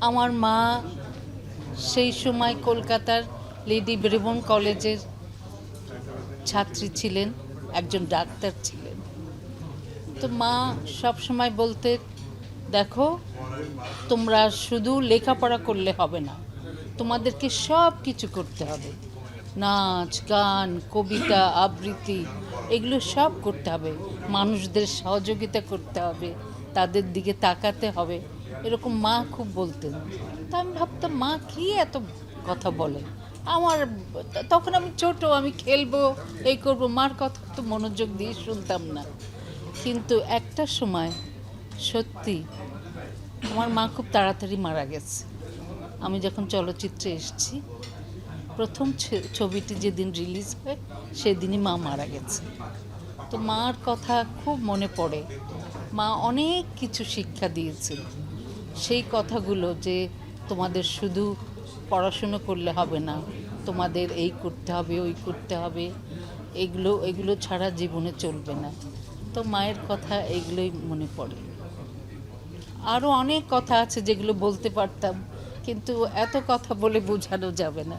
আমার মা সেই সময় কলকাতার লেডি ব্রেবোন কলেজের ছাত্রী ছিলেন, একজন ডাক্তার ছিলেন। তো মা সব সময় বলতেন, দেখো তোমরা শুধু লেখাপড়া করলে হবে না, তোমাদেরকে সব কিছু করতে হবে, নাচ গান কবিতা আবৃত্তি এগুলো সব করতে হবে, মানুষদের সহযোগিতা করতে হবে, তাদের দিকে তাকাতে হবে, এরকম মা খুব বলতেন। তা আমি ভাবতাম মা কী এত কথা বলে। আমার তখন আমি ছোট, আমি খেলবো এই করব, মার কথা তো মনোযোগ দিয়ে শুনতাম না। কিন্তু একটা সময় সত্যি আমার মা খুব তাড়াতাড়ি মারা গেছে। আমি যখন চলচ্চিত্রে এসেছি, প্রথম ছবিটি যেদিন রিলিজ হয় সেদিনই মা মারা গেছে। তো মার কথা খুব মনে পড়ে। মা অনেক কিছু শিক্ষা দিয়েছেন, সেই কথাগুলো যে তোমাদের শুধু পড়াশুনো করলে হবে না, তোমাদের এই করতে হবে ওই করতে হবে, এগুলো এগুলো ছাড়া জীবনে চলবে না। তো মায়ের কথা এগুলোই মনে পড়ে। আরও অনেক কথা আছে যেগুলো বলতে পারতাম, কিন্তু এত কথা বলে বোঝানো যাবে না।